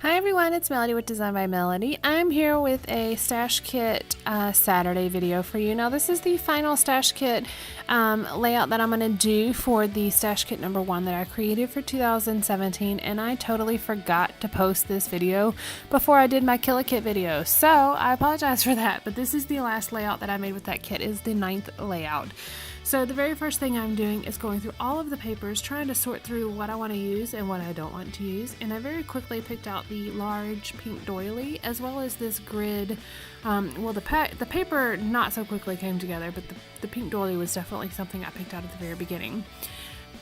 Hi everyone, it's Melody with Design by Melody. I'm here with a stash kit Saturday video for you. Now this is the final stash kit layout that I'm going to do for the stash kit number 1 that I created for 2017, and I totally forgot to post this video before I did my Kill a Kit video, so I apologize for that, but this is the last layout that I made with that kit. Is the 9th layout. So the very first thing I'm doing is going through all of the papers, trying to sort through what I want to use and what I don't want to use. And I very quickly picked out the large pink doily, as well as this grid. The paper not so quickly came together, but the pink doily was definitely something I picked out at the very beginning.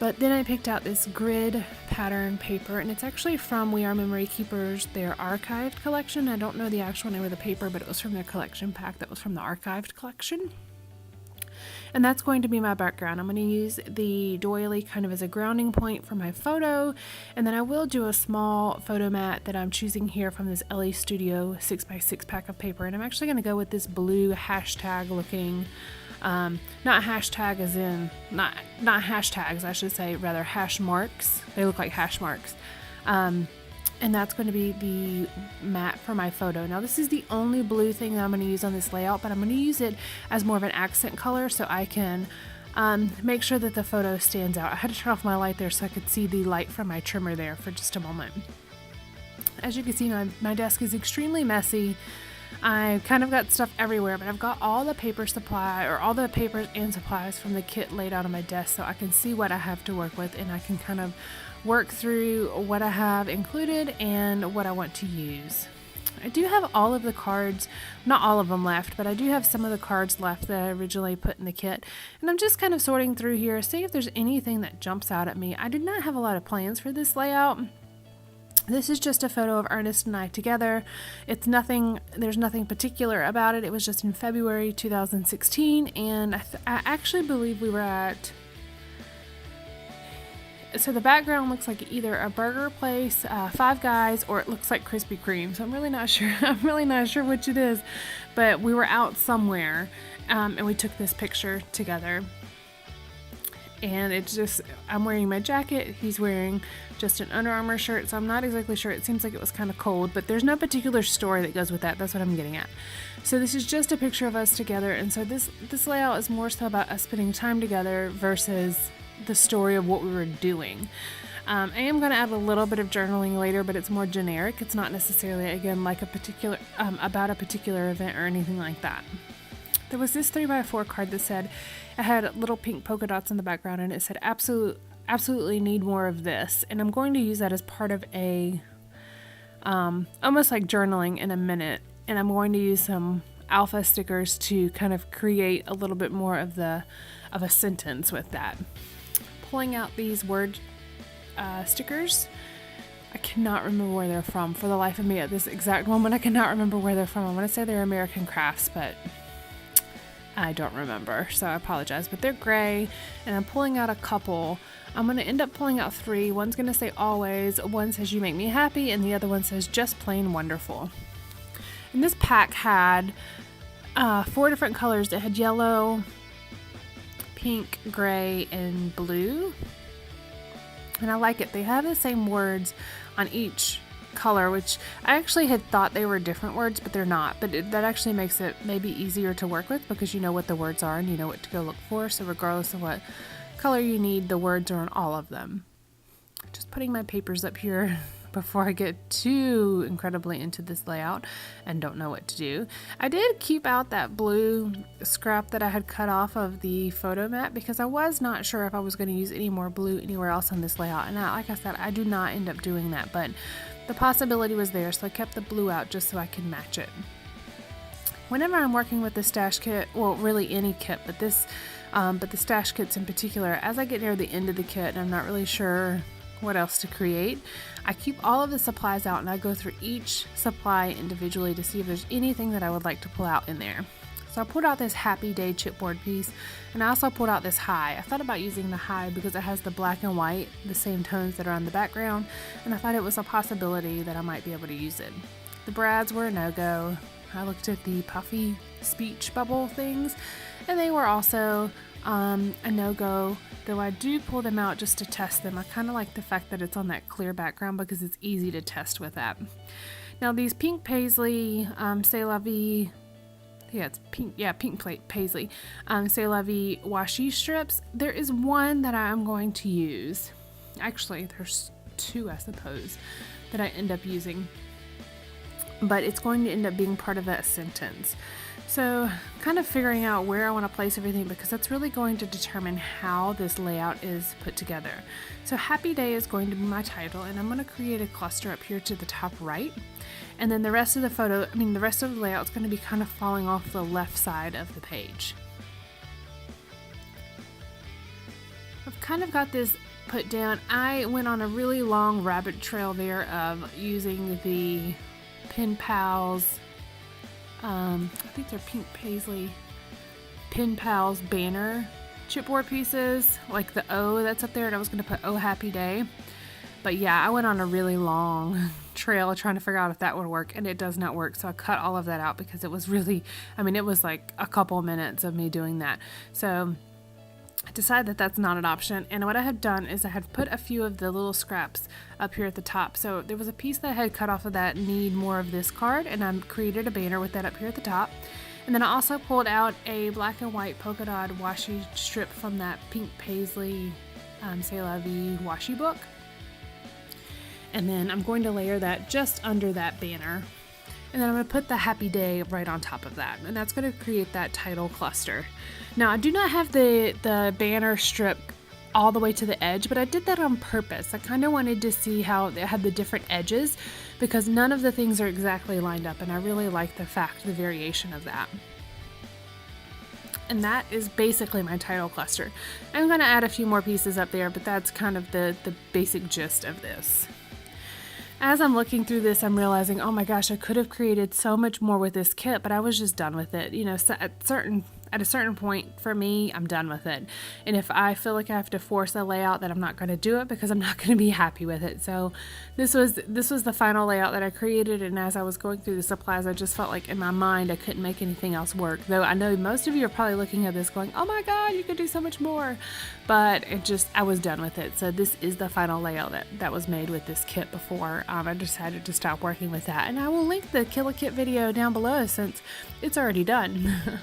But then I picked out this grid pattern paper, and it's actually from We Are Memory Keepers, their archived collection. I don't know the actual name of the paper, but it was from their collection pack that was from the archived collection. And that's going to be my background. I'm going to use the doily kind of as a grounding point for my photo, and then I will do a small photo mat that I'm choosing here from this LA Studio 6x6 pack of paper, and I'm actually going to go with this blue hashtag looking, not hashtag as in, not hashtags, I should say, rather hash marks. They look like hash marks. And that's going to be the mat for my photo. Now this is the only blue thing that I'm going to use on this layout, but I'm going to use it as more of an accent color so I can make sure that the photo stands out. I had to turn off my light there so I could see the light from my trimmer there for just a moment. As you can see, my desk is extremely messy. I kind of got stuff everywhere, but I've got all the paper supply, or all the papers and supplies from the kit laid out on my desk so I can see what I have to work with, and I can kind of work through what I have included and what I want to use. I do have all of the cards, not all of them left, but I do have some of the cards left that I originally put in the kit, and I'm just kind of sorting through here, see if there's anything that jumps out at me. I did not have a lot of plans for this layout. This is just a photo of Ernest and I together. It's nothing, there's nothing particular about it. It was just in February 2016, and I actually believe we were at, so the background looks like either a burger place, Five Guys, or it looks like Krispy Kreme. So I'm really not sure. I'm really not sure which it is, but we were out somewhere, and we took this picture together. And it's just, I'm wearing my jacket, he's wearing just an Under Armour shirt, so I'm not exactly sure. It seems like it was kind of cold, but there's no particular story that goes with that. That's what I'm getting at. So this is just a picture of us together, and so this layout is more so about us spending time together versus the story of what we were doing. I am going to add a little bit of journaling later, but it's more generic. It's not necessarily, again, like a particular, about a particular event or anything like that. There was this 3x4 card that said, it had little pink polka dots in the background, and it said, absolutely need more of this. And I'm going to use that as part of a, almost like journaling in a minute. And I'm going to use some alpha stickers to kind of create a little bit more of a sentence with that. Pulling out these word stickers. I cannot remember where they're from. For the life of me at this exact moment, I cannot remember where they're from. I want to say they're American Crafts, but I don't remember, so I apologize. But they're gray, and I'm pulling out a couple. I'm going to end up pulling out 3. One's going to say always, one says you make me happy, and the other one says just plain wonderful. And this pack had 4 different colors. It had yellow, pink, gray, and blue. And I like it. They have the same words on each color, which I actually had thought they were different words, but they're not. But that actually makes it maybe easier to work with because you know what the words are and you know what to go look for. So regardless of what color you need, the words are on all of them. Just putting my papers up here before I get too incredibly into this layout and don't know what to do. I did keep out that blue scrap that I had cut off of the photo mat because I was not sure if I was going to use any more blue anywhere else on this layout. And like I said, I do not end up doing that, but the possibility was there, so I kept the blue out just so I can match it. Whenever I'm working with the stash kit, well, really any kit, but the stash kits in particular, as I get near the end of the kit and I'm not really sure what else to create, I keep all of the supplies out and I go through each supply individually to see if there's anything that I would like to pull out in there. So I pulled out this Happy Day chipboard piece, and I also pulled out this high. I thought about using the high because it has the black and white, the same tones that are on the background, and I thought it was a possibility that I might be able to use it. The brads were a no-go. I looked at the puffy speech bubble things, and they were also a no-go, though I do pull them out just to test them. I kind of like the fact that it's on that clear background because it's easy to test with that. Now these pink paisley C'est La Vie, it's pink paisley C'est La Vie washi strips, there is one that I'm going to use. Actually, there's two, I suppose, that I end up using, but it's going to end up being part of that sentence. So kind of figuring out where I want to place everything, because that's really going to determine how this layout is put together. So Happy Day is going to be my title, and I'm going to create a cluster up here to the top right. And then the rest of the rest of the layout is going to be kind of falling off the left side of the page. I've kind of got this put down. I went on a really long rabbit trail there of using the Pen Pals, I think they're pink paisley Pen Pals banner chipboard pieces, like the O that's up there, and I was going to put Oh Happy Day. But yeah, I went on a really long trail trying to figure out if that would work, and it does not work. So I cut all of that out because it was really, it was like a couple minutes of me doing that. So I decided that that's not an option, and what I had done is I had put a few of the little scraps up here at the top. So there was a piece that I had cut off of that Need More of This card, and I created a banner with that up here at the top. And then I also pulled out a black and white polka dot washi strip from that pink paisley C'est La Vie washi book. And then I'm going to layer that just under that banner. And then I'm going to put the Happy Day right on top of that. And that's going to create that title cluster. Now, I do not have the banner strip all the way to the edge, but I did that on purpose. I kind of wanted to see how it had the different edges, because none of the things are exactly lined up, and I really like the variation of that. And that is basically my title cluster. I'm going to add a few more pieces up there, but that's kind of the basic gist of this. As I'm looking through this, I'm realizing, oh my gosh, I could have created so much more with this kit, but I was just done with it. So at a certain point for me, I'm done with it. And if I feel like I have to force a layout, then I'm not going to do it, because I'm not going to be happy with it. So this was the final layout that I created, and as I was going through the supplies, I just felt like in my mind I couldn't make anything else work. Though I know most of you are probably looking at this going, oh my god, you could do so much more. But I was done with it. So this is the final layout that was made with this kit before I decided to stop working with that. And I will link the Kill a Kit video down below since it's already done.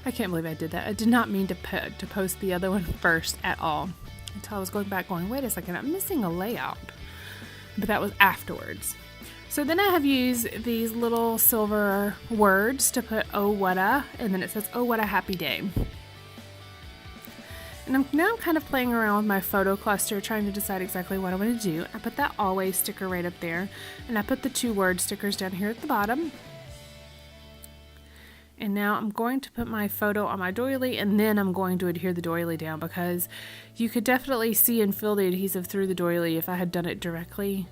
I can't believe I did that. I did not mean to post the other one first at all, until I was going back going, wait a second, I'm missing a layout. But that was afterwards. So then I have used these little silver words to put oh what a, and then it says oh what a happy day. And I'm now kind of playing around with my photo cluster, trying to decide exactly what I want to do. I put that always sticker right up there, and I put the 2 word stickers down here at the bottom. And now I'm going to put my photo on my doily, and then I'm going to adhere the doily down, because you could definitely see and feel the adhesive through the doily if I had done it directly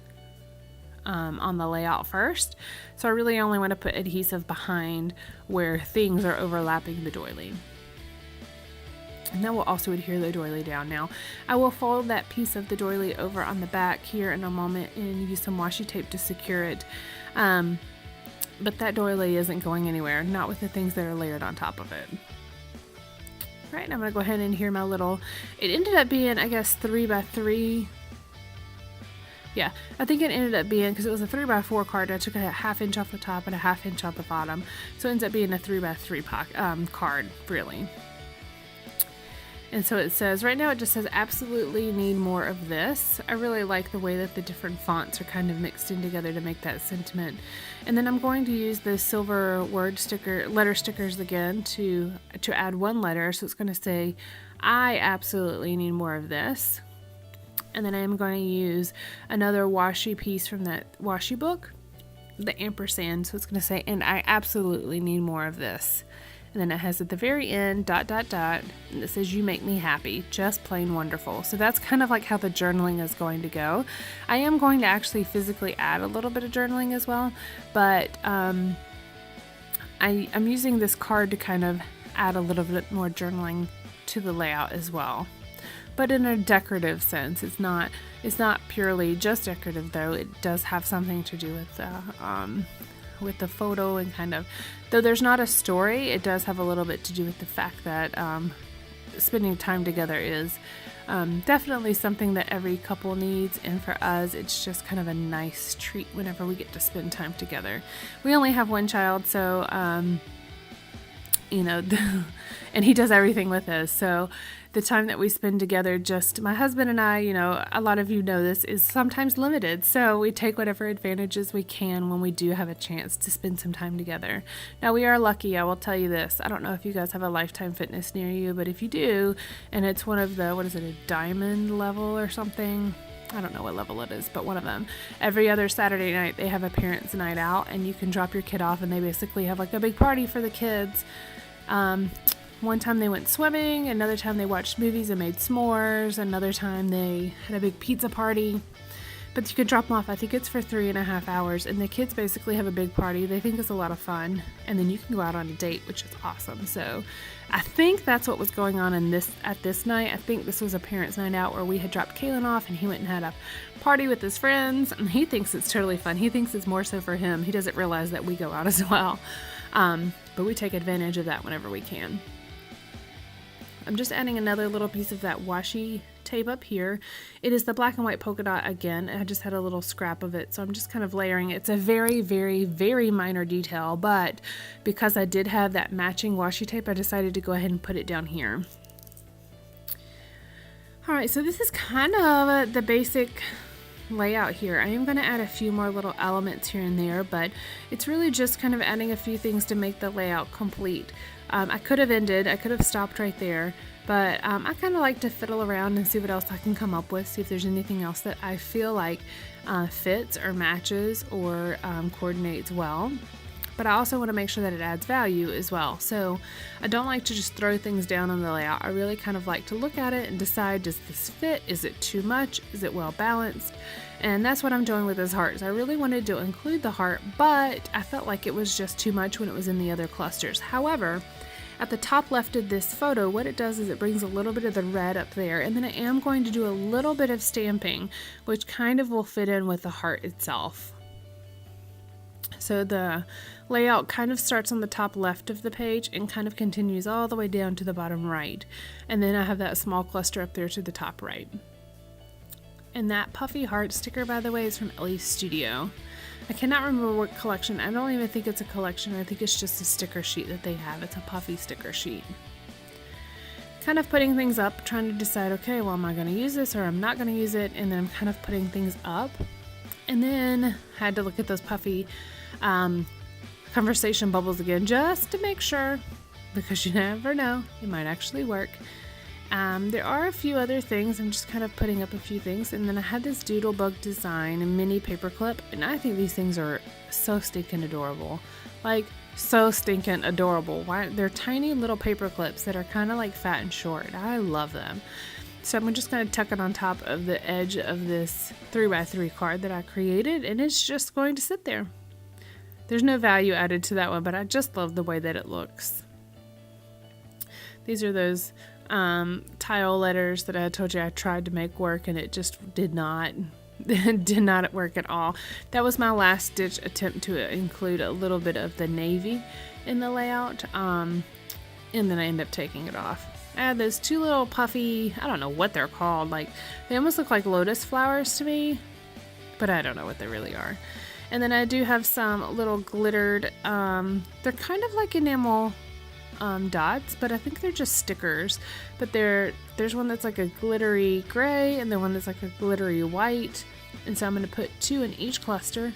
on the layout first. So I really only want to put adhesive behind where things are overlapping the doily. And then we'll also adhere the doily down. Now, I will fold that piece of the doily over on the back here in a moment and use some washi tape to secure it. But that doily isn't going anywhere, not with the things that are layered on top of it. Right, and I'm going to go ahead and adhere my little, it ended up being, I guess, 3x3. Yeah, I think it ended up being, because it was a 3x4 card, I took a 1/2 inch off the top and a 1/2 inch off the bottom. So it ends up being a 3x3 card, really. And so it says, right now it just says absolutely need more of this. I really like the way that the different fonts are kind of mixed in together to make that sentiment. And then I'm going to use the silver letter stickers again to add 1 letter. So it's going to say, I absolutely need more of this. And then I'm going to use another washi piece from that washi book, the ampersand. So it's going to say, and I absolutely need more of this. And then it has at the very end, ... and it says, you make me happy, just plain wonderful. So that's kind of like how the journaling is going to go. I am going to actually physically add a little bit of journaling as well, but I'm using this card to kind of add a little bit more journaling to the layout as well. But in a decorative sense, it's not purely just decorative, though. It does have something to do with the photo and kind of, though there's not a story, it does have a little bit to do with the fact that spending time together is definitely something that every couple needs, and for us it's just kind of a nice treat whenever we get to spend time together. We only have one child, so and he does everything with us, so the time that we spend together, just my husband and I, a lot of you know this, is sometimes limited, so we take whatever advantages we can when we do have a chance to spend some time together. Now, we are lucky, I will tell you this. I don't know if you guys have a Lifetime Fitness near you, but if you do, and it's one of the, a diamond level or something, I don't know what level it is, but one of them. Every other Saturday night, they have a parents' night out, and you can drop your kid off, and they basically have like a big party for the kids. One time they went swimming, another time they watched movies and made s'mores, another time they had a big pizza party. But you could drop them off, I think it's for 3.5 hours, and the kids basically have a big party. They think it's a lot of fun, and then you can go out on a date, which is awesome. So I think that's what was going on at this night. I think this was a parents' night out where we had dropped Kaylin off, and he went and had a party with his friends, and he thinks it's totally fun. He thinks it's more so for him. He doesn't realize that we go out as well. But we take advantage of that whenever we can. I'm just adding another little piece of that washi tape up here. It is the black and white polka dot again. I just had a little scrap of it, so I'm just kind of layering it. It's a very, very, very minor detail, but because I did have that matching washi tape, I decided to go ahead and put it down here. Alright, so this is kind of the basic layout here. I am going to add a few more little elements here and there, but it's really just kind of adding a few things to make the layout complete. I could have stopped right there, but I kind of like to fiddle around and see what else I can come up with, see if there's anything else that I feel like fits or matches or coordinates well. But I also want to make sure that it adds value as well. So I don't like to just throw things down on the layout. I really kind of like to look at it and decide, does this fit? Is it too much? Is it well balanced? And that's what I'm doing with this heart. I really wanted to include the heart, but I felt like it was just too much when it was in the other clusters. However, at the top left of this photo, what it does is it brings a little bit of the red up there, and then I am going to do a little bit of stamping, which kind of will fit in with the heart itself. So the layout kind of starts on the top left of the page and kind of continues all the way down to the bottom right. And then I have that small cluster up there to the top right. And that puffy heart sticker, by the way, is from Ellie's Studio. I cannot remember what collection. I don't even think it's a collection. I think it's just a sticker sheet that they have. It's a puffy sticker sheet. Kind of putting things up, trying to decide, okay, well, am I going to use this or I'm not going to use it? And then I'm kind of putting things up. And then had to look at those puffy conversation bubbles again, just to make sure, because you never know, it might actually work. There are a few other things. I'm just kind of putting up a few things, and then I had this Doodlebug design, a mini paperclip, and I think these things are so stinking adorable. Like, so stinking adorable. Why? They're tiny little paper clips that are kind of like fat and short. I love them. So I'm just going to tuck it on top of the edge of this 3x3 card that I created, and it's just going to sit there. There's no value added to that one, but I just love the way that it looks. These are those tile letters that I told you I tried to make work, and it just did not work at all. That was my last ditch attempt to include a little bit of the navy in the layout, and then I ended up taking it off. I had those two little puffy, I don't know what they're called, like they almost look like lotus flowers to me, but I don't know what they really are. And then I do have some little glittered, they're kind of like enamel dots, but I think they're just stickers. But there's one that's like a glittery gray and the one that's like a glittery white. And so I'm going to put two in each cluster.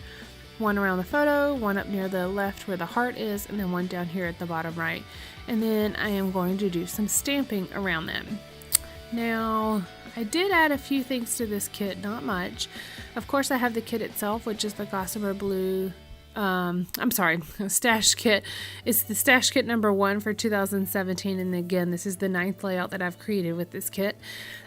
One around the photo, one up near the left where the heart is, and then one down here at the bottom right. And then I am going to do some stamping around them. Now, I did add a few things to this kit, not much. Of course, I have the kit itself, which is the Gossamer Blue Stash Kit. It's the Stash Kit number 1 for 2017, and again, this is the 9th layout that I've created with this kit.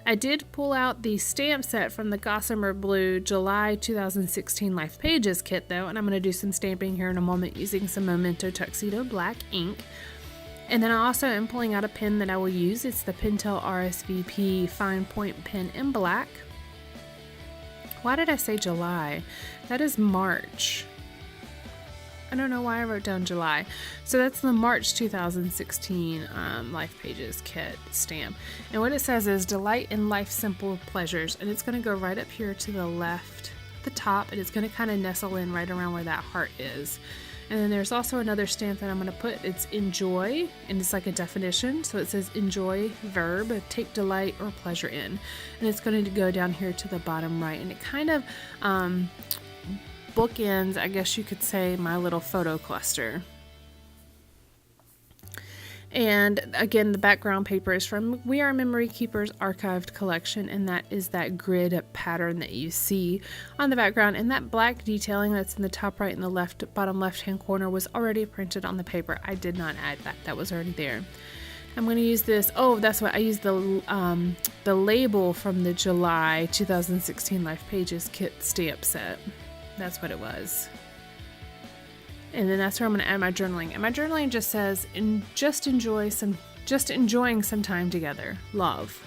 I did pull out the stamp set from the Gossamer Blue July 2016 Life Pages kit, though, and I'm going to do some stamping here in a moment using some Memento Tuxedo black ink. And then I also am pulling out a pen that I will use. It's the Pentel RSVP Fine Point Pen in black. Why did I say July? That is March. I don't know why I wrote down July. So that's the March 2016 Life Pages kit stamp. And what it says is delight in life's simple pleasures. And it's going to go right up here to the left, the top, and it's going to kind of nestle in right around where that heart is. And then there's also another stamp that I'm going to put. It's enjoy, and it's like a definition. So it says enjoy, verb, take delight or pleasure in. And it's going to go down here to the bottom right. And it kind of bookends, I guess you could say, my little photo cluster. And again, the background paper is from We Are Memory Keepers archived collection, and that is that grid pattern that you see on the background. And that black detailing that's in the top right and the left bottom left hand corner was already printed on the paper. I did not add that. That was already there. I'm going to use this. Oh, that's what I used, the label from the July 2016 Life Pages kit stamp set. That's what it was. And then that's where I'm going to add my journaling. And my journaling just says, just enjoying some time together. Love.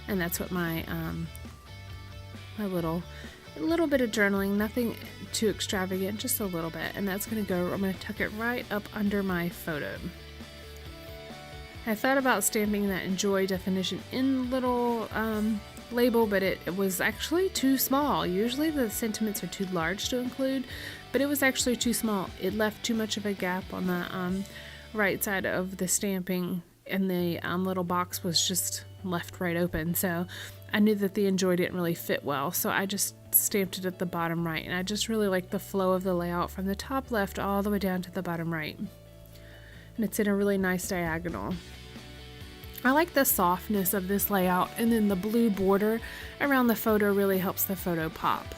And that's what my my little bit of journaling, nothing too extravagant, just a little bit. And that's going to go, I'm going to tuck it right up under my photo. I thought about stamping that enjoy definition in little label, but it was actually too small. Usually the sentiments are too large to include, but it was actually too small. It left too much of a gap on the right side of the stamping, and the little box was just left right open. So I knew that the enjoy didn't really fit well, so I just stamped it at the bottom right. And I just really like the flow of the layout from the top left all the way down to the bottom right. And it's in a really nice diagonal. I like the softness of this layout, and then the blue border around the photo really helps the photo pop.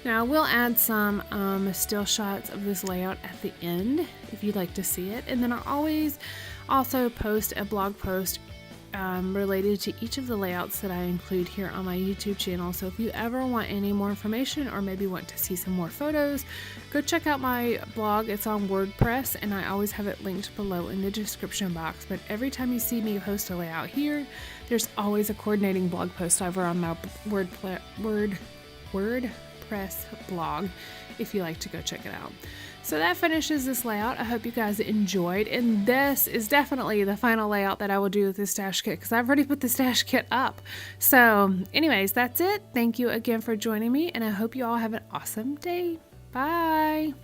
Now I will add some still shots of this layout at the end if you'd like to see it, and then I always also post a blog post related to each of the layouts that I include here on my YouTube channel. So if you ever want any more information or maybe want to see some more photos, go check out my blog. It's on WordPress, and I always have it linked below in the description box. But every time you see me post a layout here, there's always a coordinating blog post over on my WordPress blog if you like to go check it out. So that finishes this layout. I hope you guys enjoyed, and this is definitely the final layout that I will do with this stash kit because I've already put the stash kit up. So anyways, that's it. Thank you again for joining me, and I hope you all have an awesome day. Bye.